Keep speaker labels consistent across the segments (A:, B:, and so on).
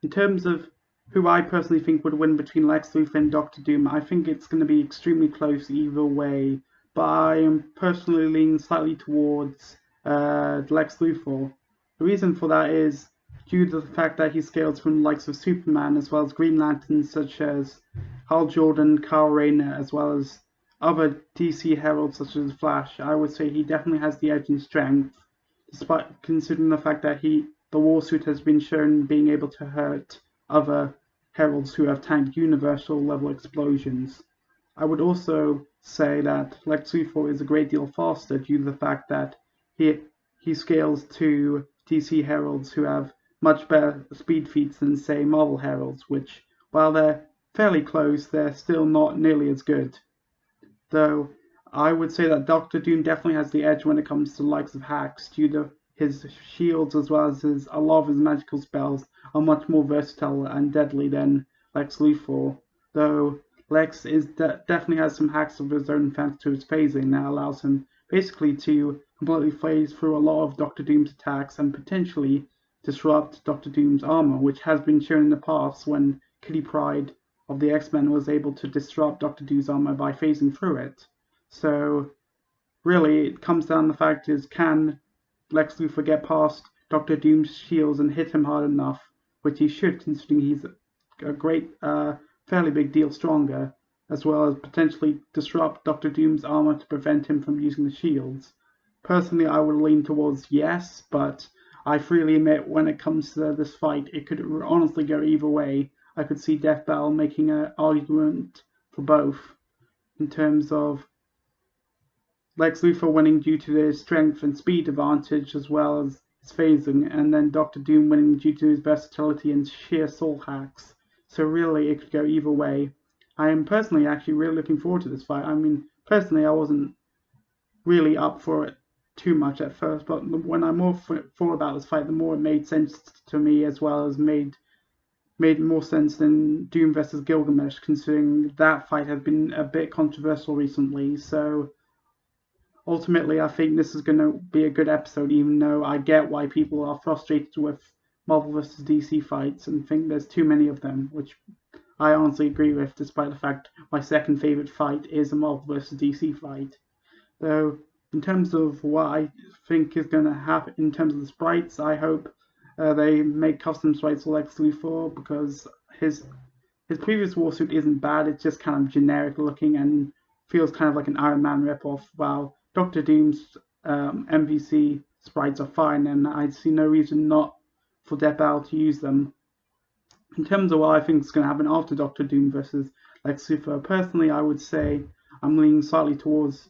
A: In terms of who I personally think would win between Lex Luthor and Doctor Doom, I think it's going to be extremely close either way. But I am personally leaning slightly towards Lex Luthor. The reason for that is due to the fact that he scales from the likes of Superman as well as Green Lanterns such as Hal Jordan, Kyle Rayner, as well as other DC heralds such as Flash. I would say he definitely has the edge in strength, despite considering the fact that the Warsuit has been shown being able to hurt other heralds who have tanked universal level explosions. I would also say that Lex Luthor is a great deal faster due to the fact that he scales to DC heralds who have much better speed feats than, say, Marvel heralds, which, while they're fairly close, they're still not nearly as good. Though I would say that Doctor Doom definitely has the edge when it comes to the likes of hacks, due to his shields as well as a lot of his magical spells are much more versatile and deadly than Lex Luthor. Though Lex definitely has some hacks of his own thanks to his phasing that allows him basically to completely phase through a lot of Doctor Doom's attacks and potentially disrupt Doctor Doom's armor, which has been shown in the past when Kitty Pryde of the X-Men was able to disrupt Doctor Doom's armor by phasing through it. So really, it comes down to the fact is, can Lex Luthor get past Doctor Doom's shields and hit him hard enough, which he should, considering he's a great, fairly big deal stronger, as well as potentially disrupt Doctor Doom's armor to prevent him from using the shields. Personally, I would lean towards yes, but I freely admit when it comes to this fight, it could honestly go either way. I could see Death Battle making an argument for both, in terms of Lex Luthor winning due to his strength and speed advantage as well as his phasing, and then Doctor Doom winning due to his versatility and sheer soul hacks. So really, it could go either way. I am personally actually really looking forward to this fight. I mean, personally, I wasn't really up for it too much at first, but when I more thought about this fight, the more it made sense to me, as well as made more sense than Doom versus Gilgamesh, considering that fight has been a bit controversial recently. So ultimately, I think this is going to be a good episode, even though I get why people are frustrated with Marvel vs. DC fights and think there's too many of them, which I honestly agree with, despite the fact my second favorite fight is a Marvel vs. DC fight. Though, in terms of what I think is going to happen in terms of the sprites, I hope they make custom sprites for Lex Luthor, because his previous Warsuit isn't bad, it's just kind of generic looking and feels kind of like an Iron Man ripoff, while Doctor Doom's MVC sprites are fine, and I see no reason not for Death Battle to use them. In terms of what I think is going to happen after Doctor Doom versus Lex Luthor, personally, I would say I'm leaning slightly towards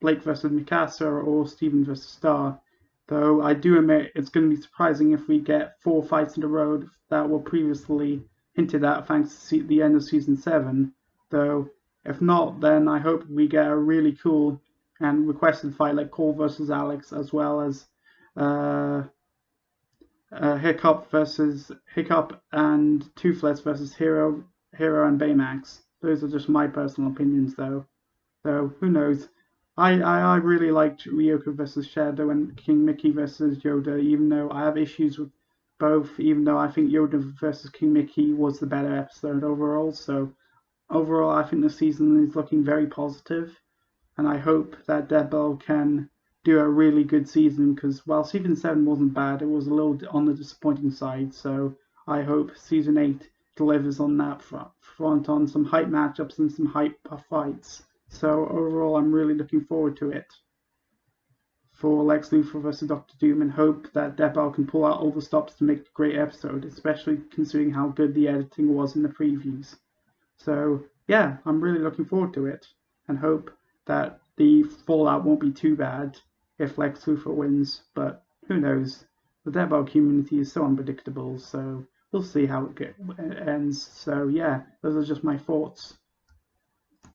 A: Blake versus Mikasa or Steven versus Star. Though I do admit it's going to be surprising if we get 4 fights in a row that were previously hinted at thanks to the end of Season 7. Though, if not, then I hope we get a really cool and requested fight like Cole versus Alex, as well as Hiccup and Toothless versus Hero and Baymax. Those are just my personal opinions, though. Though who knows? I really liked Ryoko versus Shadow and King Mickey versus Yoda, even though I have issues with both, even though I think Yoda versus King Mickey was the better episode overall. So overall, I think the season is looking very positive, and I hope that Dead Bell can do a really good season, because while Season 7 wasn't bad, it was a little on the disappointing side. So I hope Season 8 delivers on that front on some hype matchups and some hype fights. So overall, I'm really looking forward to it for Lex Luthor versus Doctor Doom, and hope that Death Battle can pull out all the stops to make a great episode, especially considering how good the editing was in the previews. So yeah, I'm really looking forward to it, and hope that the fallout won't be too bad if Lex Luthor wins, but who knows? The Death Battle community is so unpredictable, so we'll see how it ends. So yeah, those are just my thoughts.